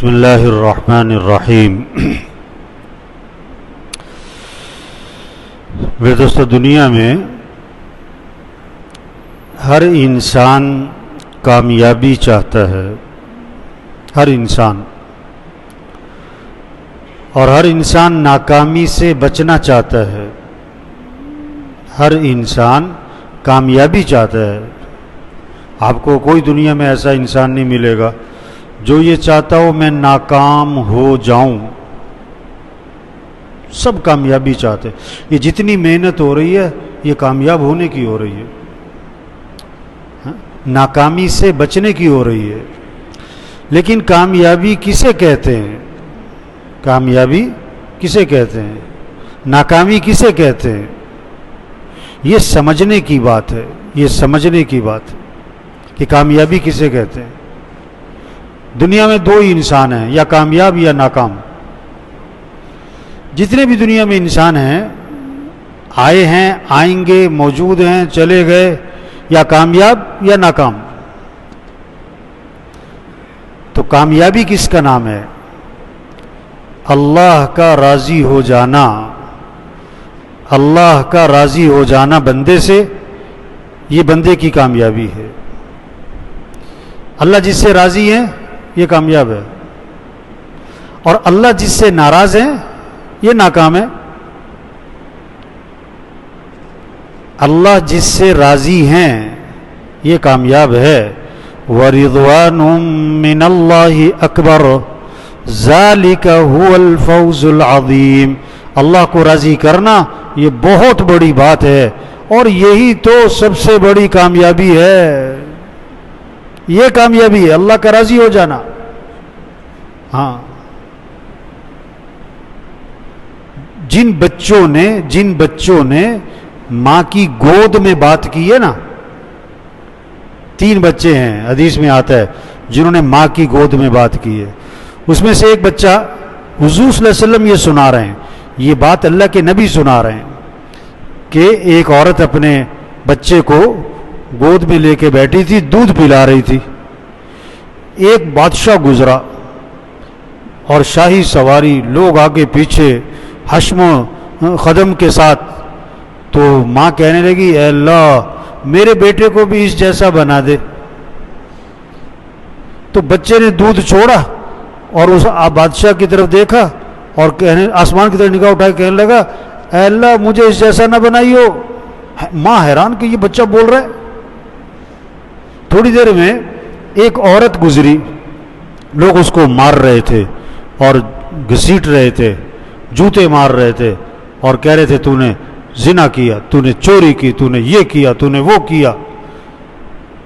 بسم اللہ الرحمن الرحیم۔ میرے دوستو، دنیا میں ہر انسان کامیابی چاہتا ہے، ہر انسان، اور ہر انسان ناکامی سے بچنا چاہتا ہے۔ ہر انسان کامیابی چاہتا ہے۔ آپ کو کوئی دنیا میں ایسا انسان نہیں ملے گا جو یہ چاہتا ہو میں ناکام ہو جاؤں۔ سب کامیابی چاہتے ہیں۔ یہ جتنی محنت ہو رہی ہے یہ کامیاب ہونے کی ہو رہی ہے، ناکامی سے بچنے کی ہو رہی ہے۔ لیکن کامیابی کسے کہتے ہیں؟ کامیابی کسے کہتے ہیں؟ ناکامی کسے کہتے ہیں؟ یہ سمجھنے کی بات ہے، یہ سمجھنے کی بات ہے کہ کامیابی کسے کہتے ہیں۔ دنیا میں دو ہی انسان ہیں، یا کامیاب یا ناکام۔ جتنے بھی دنیا میں انسان ہیں، آئے ہیں، آئیں گے، موجود ہیں، چلے گئے، یا کامیاب یا ناکام۔ تو کامیابی کس کا نام ہے؟ اللہ کا راضی ہو جانا، اللہ کا راضی ہو جانا بندے سے، یہ بندے کی کامیابی ہے۔ اللہ جس سے راضی ہے یہ کامیاب ہے، اور اللہ جس سے ناراض ہے یہ ناکام ہے۔ اللہ جس سے راضی ہیں یہ کامیاب ہے۔ وَرِضْوَانٌ مِّنَ اللَّهِ أَكْبَرُ ذَلِكَ هُوَ الْفَوْزُ الْعَظِيمُ۔ اللہ کو راضی کرنا یہ بہت بڑی بات ہے، اور یہی تو سب سے بڑی کامیابی ہے۔ یہ کامیابی ہے، اللہ کا راضی ہو جانا۔ ہاں، جن بچوں نے ماں کی گود میں بات کی ہے نا، 3 بچے ہیں، حدیث میں آتا ہے، جنہوں نے ماں کی گود میں بات کی ہے۔ اس میں سے ایک بچہ حضور صلی اللہ علیہ وسلم یہ سنا رہے ہیں، یہ بات اللہ کے نبی سنا رہے ہیں کہ ایک عورت اپنے بچے کو گود میں لے کے بیٹھی تھی، دودھ پلا رہی تھی۔ ایک بادشاہ گزرا اور شاہی سواری، لوگ آگے پیچھے حشم و خدم کے ساتھ، تو ماں کہنے لگی اے اللہ میرے بیٹے کو بھی اس جیسا بنا دے۔ تو بچے نے دودھ چھوڑا اور اس بادشاہ کی طرف دیکھا اور آسمان کی طرف نگاہ اٹھا کے کہنے لگا اے اللہ مجھے اس جیسا نہ بنائیو۔ ماں حیران کہ یہ بچہ بول رہا ہے۔ تھوڑی دیر میں ایک عورت گزری، لوگ اس کو مار رہے تھے اور گھسیٹ رہے تھے، جوتے مار رہے تھے اور کہہ رہے تھے تو نے زنا کیا، تو نے چوری کی، تو نے یہ کیا، تو نے وہ کیا۔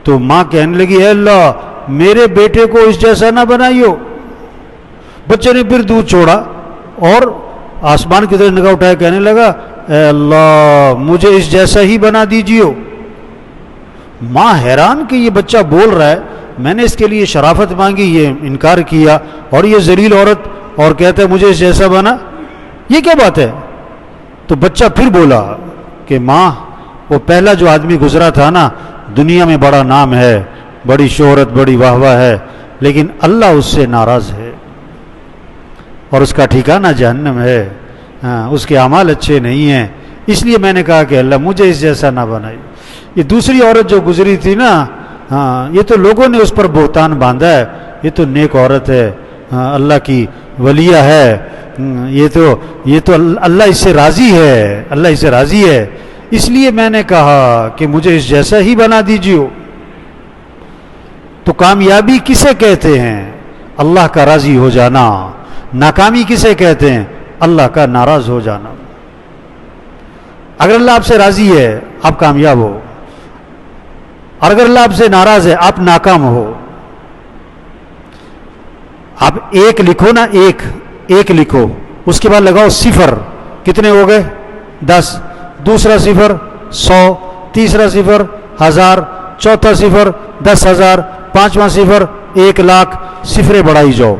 تو ماں کہنے لگی اے اللہ میرے بیٹے کو اس جیسا نہ بنائیو۔ بچے نے پھر دودھ چھوڑا اور آسمان کی طرف نگاہ اٹھائے کہنے لگا اے اللہ مجھے اس جیسا ہی بنا دیجیو۔ ماں حیران کہ یہ بچہ بول رہا ہے، میں نے اس کے لیے شرافت مانگی، یہ انکار کیا، اور یہ ذلیل عورت اور کہتا ہے مجھے اس جیسا بنا، یہ کیا بات ہے؟ تو بچہ پھر بولا کہ ماں وہ پہلا جو آدمی گزرا تھا نا، دنیا میں بڑا نام ہے، بڑی شہرت، بڑی واہ واہ ہے، لیکن اللہ اس سے ناراض ہے اور اس کا ٹھکانہ جہنم ہے، اس کے اعمال اچھے نہیں ہیں، اس لیے میں نے کہا کہ اللہ مجھے اس جیسا نہ بنائی۔ یہ دوسری عورت جو گزری تھی نا، یہ تو لوگوں نے اس پر بہتان باندھا ہے، یہ تو نیک عورت ہے، اللہ کی ولیہ ہے، یہ تو اللہ اس سے راضی ہے، اللہ اس سے راضی ہے، اس لیے میں نے کہا کہ مجھے اس جیسا ہی بنا دیجیے۔ تو کامیابی کسے کہتے ہیں؟ اللہ کا راضی ہو جانا۔ ناکامی کسے کہتے ہیں؟ اللہ کا ناراض ہو جانا۔ اگر اللہ آپ سے راضی ہے آپ کامیاب ہو، اور اگر اللہ آپ سے ناراض ہے آپ ناکام ہو۔ آپ ایک لکھو نا، ایک لکھو، اس کے بعد لگاؤ 0، کتنے ہو گئے؟ 10، دوسرا 0 100، تیسرا 0 1000، چوتھا 0 10,000، پانچواں 0 1 لاکھ، صفریں بڑھائی جاؤ،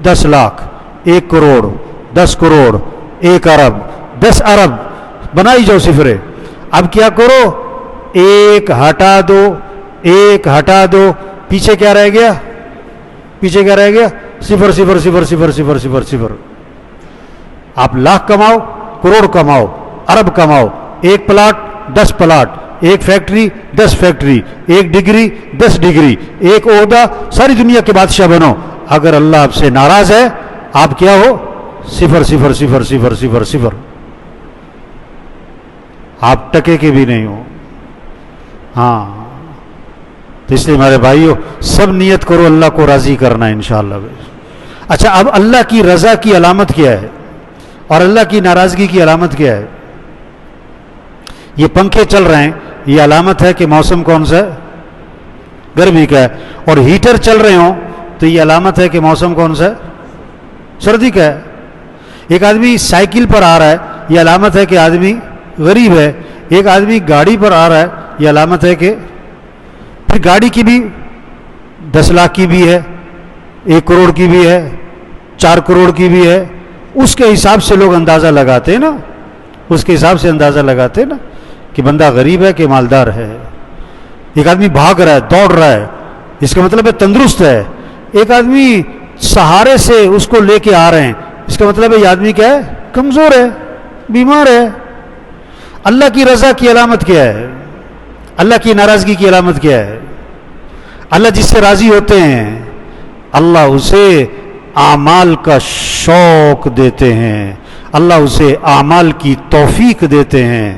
10 لاکھ، 1 کروڑ، 10 کروڑ، 1 ارب، 10 ارب، بنائی جاؤ صفریں۔ اب کیا کرو؟ ایک ہٹا دو، پیچھے کیا رہ گیا؟ صفر صفر صفر صفر صفر صفر صفر. آپ لاکھ کماؤ, کروڑ کماؤ, ارب کماؤ, ایک پلاٹ 10 پلاٹ, ایک فیکٹری 10 فیکٹری, ایک ڈگری 10 ڈگری, ایک عہدہ, ساری دنیا کے بادشاہ بنو, اگر اللہ آپ سے ناراض ہے آپ کیا ہو؟ صفر صفر صفر صفر صفر صفر. آپ ٹکے کے بھی نہیں ہو. ہاں, تو اس لیے ہمارے بھائیوں سب نیت کرو اللہ کو راضی کرنا انشاءاللہ. اچھا, اب اللہ کی رضا کی علامت کیا ہے اور اللہ کی ناراضگی کی علامت کیا ہے؟ یہ پنکھے چل رہے ہیں, یہ علامت ہے کہ موسم کون سا ہے؟ گرمی کا ہے. اور ہیٹر چل رہے ہوں تو یہ علامت ہے کہ موسم کون سا ہے؟ سردی کا ہے. ایک آدمی سائیکل پر آ رہا ہے, یہ علامت ہے کہ آدمی غریب ہے. ایک آدمی گاڑی پر آ رہا ہے, یہ علامت ہے کہ پھر گاڑی کی بھی 10 لاکھ کی بھی ہے, 1 کروڑ کی بھی ہے, 4 کروڑ کی بھی ہے. اس کے حساب سے لوگ اندازہ لگاتے ہیں نا, اس کے حساب سے اندازہ لگاتے ہیں نا کہ بندہ غریب ہے کہ مالدار ہے. ایک آدمی بھاگ رہا ہے, دوڑ رہا ہے, اس کا مطلب ہے تندرست ہے. ایک آدمی سہارے سے اس کو لے کے آ رہے ہیں, اس کا مطلب ہے یہ آدمی کیا ہے؟ کمزور ہے, بیمار ہے. اللہ کی رضا کی علامت کیا ہے؟ اللہ کی ناراضگی کی علامت کیا ہے؟ اللہ جس سے راضی ہوتے ہیں اللہ اسے اعمال کا شوق دیتے ہیں, اللہ اسے اعمال کی توفیق دیتے ہیں,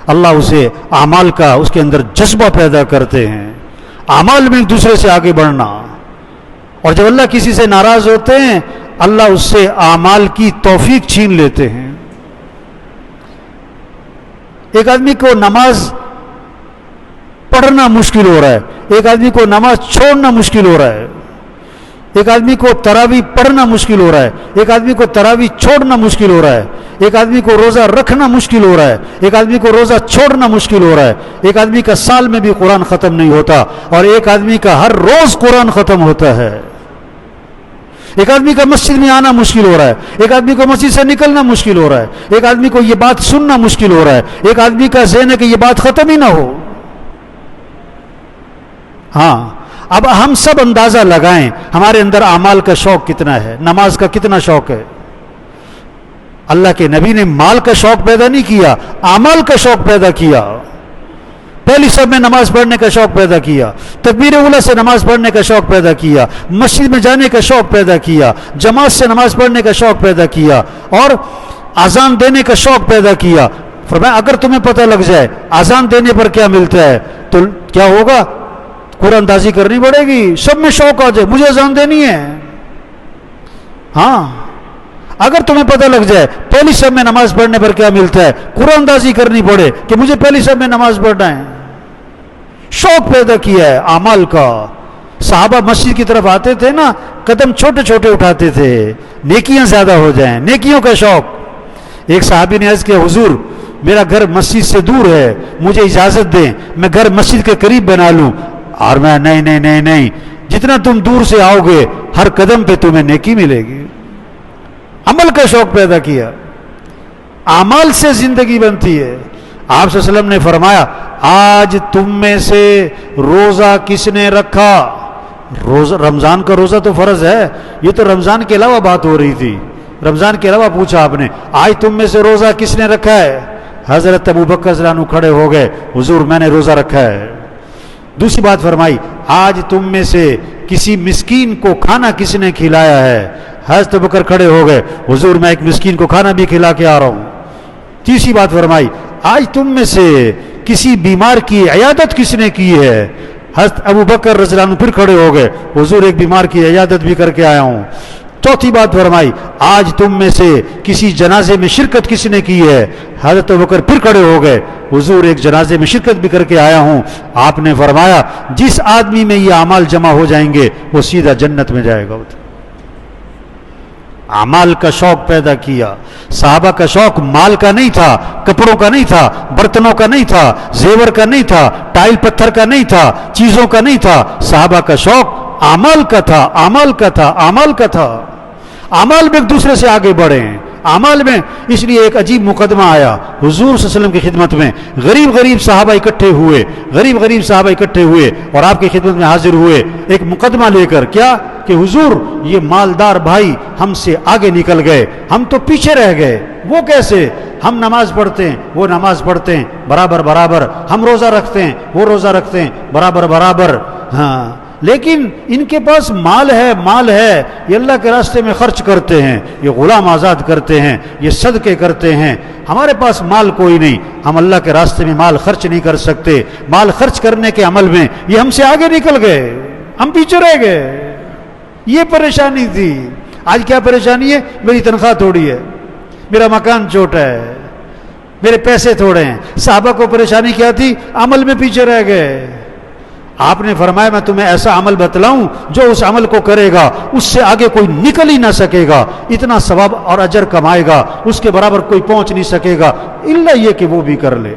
اللہ اسے اعمال کا اس کے اندر جذبہ پیدا کرتے ہیں, اعمال میں ایک دوسرے سے آگے بڑھنا. اور جب اللہ کسی سے ناراض ہوتے ہیں اللہ اس سے اعمال کی توفیق چھین لیتے ہیں. ایک آدمی کو نماز پڑھنا مشکل ہو رہا ہے, ایک آدمی کو نماز چھوڑنا مشکل ہو رہا ہے, ایک آدمی کو تراویح پڑھنا مشکل ہو رہا ہے, ایک آدمی کو تراویح چھوڑنا مشکل ہو رہا ہے, ایک آدمی کو روزہ رکھنا مشکل ہو رہا ہے, ایک آدمی کو روزہ چھوڑنا مشکل ہو رہا ہے, ایک آدمی کا سال میں بھی قرآن ختم نہیں ہوتا اور ایک آدمی کا ہر روز قرآن ختم ہوتا ہے. ایک آدمی کا مسجد میں آنا مشکل ہو رہا ہے, ایک آدمی کو مسجد سے نکلنا مشکل ہو رہا ہے, ایک آدمی کو یہ بات سننا مشکل ہو رہا ہے, ایک آدمی کا ذہن ہے کہ یہ بات ختم ہی نہ ہو. ہاں, اب ہم سب اندازہ لگائیں ہمارے اندر اعمال کا شوق کتنا ہے, نماز کا کتنا شوق ہے. اللہ کے نبی نے مال کا شوق پیدا نہیں کیا, اعمال کا شوق پیدا کیا. پہلی سب میں نماز پڑھنے کا شوق پیدا کیا, تکبیر اولیٰ سے نماز پڑھنے کا شوق پیدا کیا, مسجد میں جانے کا شوق پیدا کیا, جماعت سے نماز پڑھنے کا شوق پیدا کیا اور اذان دینے کا شوق پیدا کیا. فرمایا اگر تمہیں پتہ لگ جائے اذان دینے پر کیا ملتا ہے تو کیا ہوگا؟ قرآن اندازی کرنی پڑے گی. سب میں شوق آ جائے مجھے اذان دینی ہے. ہاں, اگر تمہیں پتہ لگ جائے پہلی شب میں نماز پڑھنے پر کیا ملتا ہے, قرآن اندازی کرنی پڑے کہ مجھے پہلی شب میں نماز پڑھنا ہے. شوق پیدا کیا ہے اعمال کا. صحابہ مسجد کی طرف آتے تھے نا, قدم چھوٹے چھوٹے اٹھاتے تھے, نیکیاں زیادہ ہو جائیں, نیکیوں کا شوق. ایک صحابی نے عرض کیا حضور میرا گھر مسجد سے دور ہے, مجھے اجازت دیں میں گھر مسجد کے قریب بنا لوں. اور میں نہیں نہیں نہیں نہیں, جتنا تم دور سے آؤ گے ہر قدم پہ تمہیں نیکی ملے گی. عمل کا شوق پیدا کیا, اعمال سے زندگی بنتی ہے. آپ صلی اللہ علیہ وسلم نے فرمایا آج تم میں سے روزہ کس نے رکھا؟ روزہ, رمضان کا روزہ تو فرض ہے, یہ تو رمضان کے علاوہ بات ہو رہی تھی, رمضان کے علاوہ پوچھا آپ نے. آج تم میں سے روزہ کس نے رکھا ہے؟ حضرت ابوبکر رضی اللہ عنہ کھڑے ہو گئے, حضور میں نے روزہ رکھا ہے. دوسری بات فرمائی آج تم میں سے کسی مسکین کو کھانا کس نے کھلایا ہے؟ حضرت ابوبکر کھڑے ہو گئے, حضور میں ایک مسکین کو کھانا بھی کھلا کے آ رہا ہوں. تیسری بات فرمائی آج تم میں سے کسی بیمار کی عیادت کس نے کی ہے؟ حضرت ابوبکر رضی اللہ عنہ پھر کھڑے ہو گئے, حضور ایک بیمار کی عیادت بھی کر کے آیا ہوں. چوتھی بات فرمائی آج تم میں سے کسی جنازے میں شرکت کس نے کی ہے؟ حضرت ابوبکر پھر کھڑے ہو گئے, حضور ایک جنازے میں شرکت بھی کر کے آیا ہوں. آپ نے فرمایا جس آدمی میں یہ اعمال جمع ہو جائیں گے وہ سیدھا جنت میں جائے گا. اعمال کا شوق پیدا کیا. صحابہ کا شوق مال کا نہیں تھا, کپڑوں کا نہیں تھا, برتنوں کا نہیں تھا, زیور کا نہیں تھا, ٹائل پتھر کا نہیں تھا, چیزوں کا نہیں تھا. صحابہ کا شوق اعمال کا تھا, اعمال کا تھا, اعمال کا تھا. اعمال میں ایک دوسرے سے آگے بڑھیں, اعمال میں. اس لیے ایک عجیب مقدمہ آیا حضور صلی اللہ علیہ وسلم کی خدمت میں. غریب غریب صحابہ اکٹھے ہوئے اور آپ کی خدمت میں حاضر ہوئے ایک مقدمہ لے کر. کیا کہ حضور یہ مالدار بھائی ہم سے آگے نکل گئے, ہم تو پیچھے رہ گئے. وہ کیسے؟ ہم نماز پڑھتے ہیں وہ نماز پڑھتے ہیں برابر برابر, ہم روزہ رکھتے ہیں وہ روزہ رکھتے ہیں برابر برابر. ہاں لیکن ان کے پاس مال ہے, یہ اللہ کے راستے میں خرچ کرتے ہیں, یہ غلام آزاد کرتے ہیں, یہ صدقے کرتے ہیں. ہمارے پاس مال کوئی نہیں, ہم اللہ کے راستے میں مال خرچ نہیں کر سکتے. مال خرچ کرنے کے عمل میں یہ ہم سے آگے نکل گئے, ہم پیچھے رہ گئے. یہ پریشانی تھی. آج کیا پریشانی ہے؟ میری تنخواہ تھوڑی ہے, میرا مکان چھوٹا ہے, میرے پیسے تھوڑے ہیں. صحابہ کو پریشانی کیا تھی؟ عمل میں پیچھے رہ گئے. آپ نے فرمایا میں تمہیں ایسا عمل بتلاؤں جو اس عمل کو کرے گا اس سے آگے کوئی نکل ہی نہ سکے گا, اتنا ثواب اور اجر کمائے گا اس کے برابر کوئی پہنچ نہیں سکے گا الا یہ کہ وہ بھی کر لے.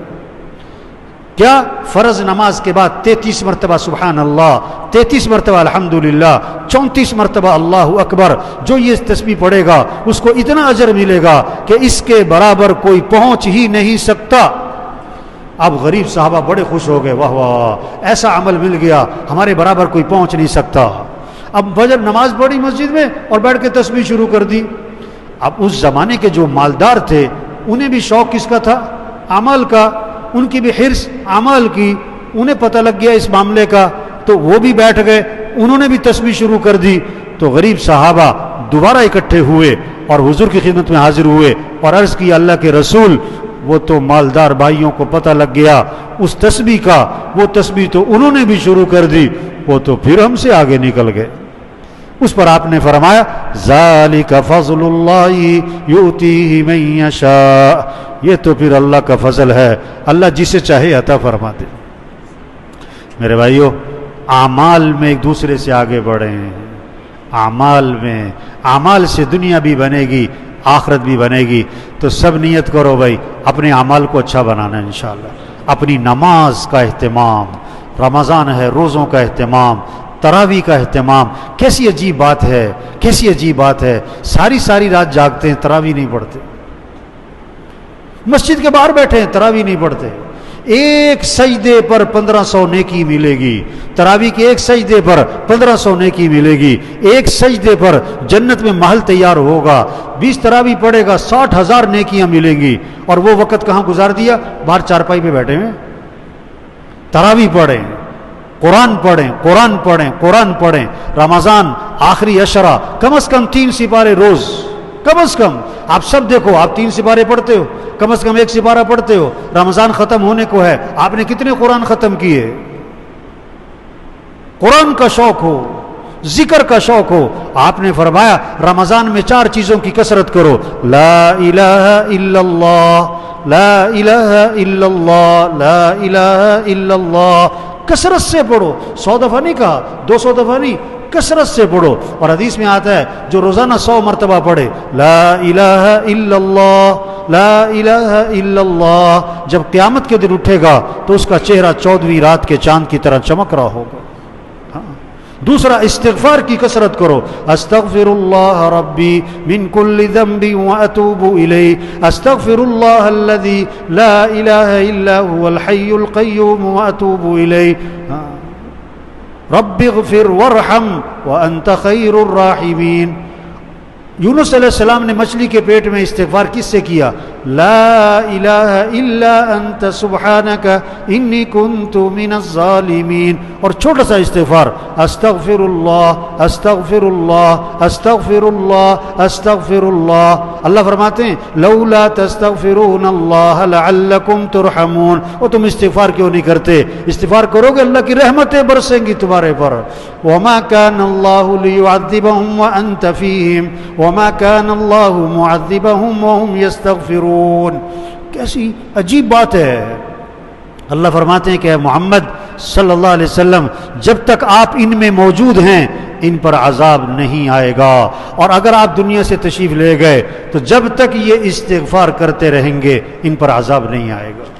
کیا؟ فرض نماز کے بعد 33 مرتبہ سبحان اللہ, 33 مرتبہ الحمدللہ, 34 مرتبہ اللہ اکبر. جو یہ تسبیح پڑھے گا اس کو اتنا اجر ملے گا کہ اس کے برابر کوئی پہنچ ہی نہیں سکتا. اب غریب صحابہ بڑے خوش ہو گئے, واہ واہ ایسا عمل مل گیا, ہمارے برابر کوئی پہنچ نہیں سکتا. اب فجر نماز پڑھی مسجد میں اور بیٹھ کے تسبیح شروع کر دی. اب اس زمانے کے جو مالدار تھے انہیں بھی شوق کس کا تھا؟ اعمال کا. ان کی بھی حرص اعمال کی, انہیں پتہ لگ گیا اس معاملے کا تو وہ بھی بیٹھ گئے, انہوں نے بھی تسبیح شروع کر دی. تو غریب صحابہ دوبارہ اکٹھے ہوئے اور حضور کی خدمت میں حاضر ہوئے اور عرض کی اللہ کے رسول وہ تو مالدار بھائیوں کو پتہ لگ گیا اس تسبیح کا, وہ تسبیح تو انہوں نے بھی شروع کر دی, وہ تو پھر ہم سے آگے نکل گئے. اس پر آپ نے فرمایا ذالک فضل اللہ یؤتیہ من یشاء, یہ تو پھر اللہ کا فضل ہے, اللہ جسے چاہے عطا فرما دے. میرے بھائیو اعمال میں ایک دوسرے سے آگے بڑھے ہیں. اعمال سے دنیا بھی بنے گی آخرت بھی بنے گی. تو سب نیت کرو بھائی اپنے اعمال کو اچھا بنانا ہے انشاءاللہ. اپنی نماز کا اہتمام, رمضان ہے روزوں کا اہتمام, تراویح کا اہتمام. کیسی عجیب بات ہے, ساری رات جاگتے ہیں تراویح نہیں پڑھتے, مسجد کے باہر بیٹھے ہیں تراویح نہیں پڑھتے. ایک سجدے پر 1500 نیکی ملے گی, تراویح کے ایک سجدے پر 1500 نیکی ملے گی. ایک سجدے پر جنت میں محل تیار ہوگا. 20 تراویح پڑھے گا 60,000 نیکیاں ملیں گی. اور وہ وقت کہاں گزار دیا؟ باہر چارپائی پہ بیٹھے ہیں. تراویح پڑھیں, قرآن پڑھیں. رمضان آخری عشرہ کم از کم 3 سپارے روز, کم از کم. آپ سب دیکھو, آپ 3 سپارے پڑھتے ہو, کم از کم 1 سپارہ پڑھتے ہو. رمضان ختم ہونے کو ہے, آپ نے کتنے قرآن ختم کیے؟ قرآن کا شوق ہو, ذکر کا شوق ہو. آپ نے فرمایا رمضان میں 4 چیزوں کی کثرت کرو, لا الہ الا اللہ, لا الہ الا اللہ, لا الہ الا اللہ. کثرت سے پڑھو, 100 دفعہ نہیں کہا, 200 دفعہ نہیں, کثرت سے پڑھو. اور حدیث میں آتا ہے جو روزانہ 100 مرتبہ پڑھے لا الہ الا اللہ, لا الہ الا اللہ, جب قیامت کے دن اٹھے گا تو اس کا چہرہ 14ویں رات کے چاند کی طرح چمک رہا ہوگا. دوسرا استغفار کی کثرت کرو, استغفر اللہ ربی من کل ذنب واتوب الیہ, استغفر اللہ الذی لا الہ الا هو الحی القیوم واتوب الیہ, رب اغفر وارحم وانت خیر الراحمین. یونس علیہ السلام نے مچھلی کے پیٹ میں استغفار کس سے کیا؟ لا الہ الا انت سبحانک انی کنت من الظالمین. اور چھوٹا سا استغفار, استغفر اللہ استغفر اللہ استغفر اللہ استغفر اللہ. اللہ فرماتے ہیں لولا تستغفرون اللہ لعلکم ترحمون. اور تم استغفار کیوں نہیں کرتے؟ استغفار کرو گے اللہ کی رحمتیں برسیں گی تمہارے پر. وما كان الله ليعذبهم وانت فيهم وما كان الله معذبهم وهم يستغفرون. کیسی عجیب بات ہے. اللہ فرماتے ہیں کہ محمد صلی اللہ علیہ وسلم جب تک آپ ان میں موجود ہیں ان پر عذاب نہیں آئے گا, اور اگر آپ دنیا سے تشریف لے گئے تو جب تک یہ استغفار کرتے رہیں گے ان پر عذاب نہیں آئے گا.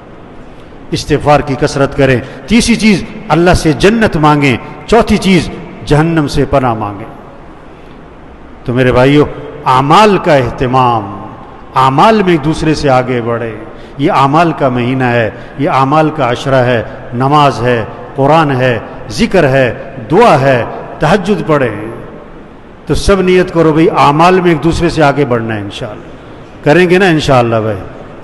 استغفار کی کثرت کریں. تیسری چیز اللہ سے جنت مانگیں. چوتھی چیز جہنم سے پناہ مانگیں. تو میرے بھائیو اعمال کا اہتمام, اعمال میں ایک دوسرے سے آگے بڑھے. یہ اعمال کا مہینہ ہے, یہ اعمال کا عشرہ ہے. نماز ہے, قرآن ہے, ذکر ہے, دعا ہے, تہجد پڑھے. تو سب نیت کرو بھئی اعمال میں ایک دوسرے سے آگے بڑھنا ہے. انشاءاللہ کریں گے نا انشاءاللہ بھائی.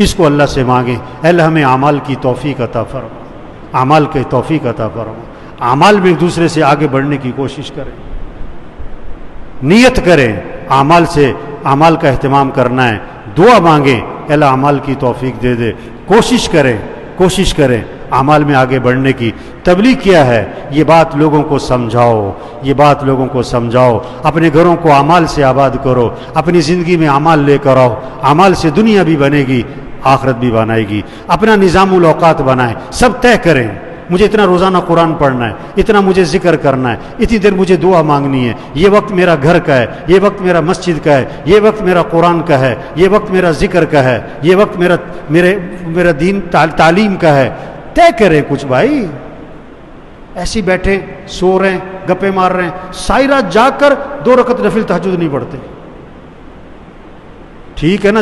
اس کو اللہ سے مانگیں, اے اللہ ہمیں اعمال کی توفیق عطا فرما, اعمال کی توفیق عطا فرما. اعمال میں ایک دوسرے سے آگے بڑھنے کی کوشش کریں, نیت کریں, اعمال سے اعمال کا اہتمام کرنا ہے. دعا مانگیں, اے اللہ اعمال کی توفیق دے دے. کوشش کریں اعمال میں آگے بڑھنے کی. تبلیغ کیا ہے؟ یہ بات لوگوں کو سمجھاؤ, یہ بات لوگوں کو سمجھاؤ. اپنے گھروں کو اعمال سے آباد کرو, اپنی زندگی میں اعمال لے کر آؤ. اعمال سے دنیا بھی بنے گی, آخرت بھی بنائے گی. اپنا نظام الاوقات بنائیں, سب طے کریں. مجھے اتنا روزانہ قرآن پڑھنا ہے, اتنا مجھے ذکر کرنا ہے, اتنی دیر مجھے دعا مانگنی ہے, یہ وقت میرا گھر کا ہے, یہ وقت میرا مسجد کا ہے, یہ وقت میرا قرآن کا ہے, یہ وقت میرا ذکر کا ہے, یہ وقت میرا دین تعلیم کا ہے. طے کریں کچھ بھائی. ایسی بیٹھے سو رہے ہیں, گپے مار رہے ہیں, ساری رات جاگ کر 2 رکعت نفل تہجد نہیں پڑھتے. ٹھیک ہے نا؟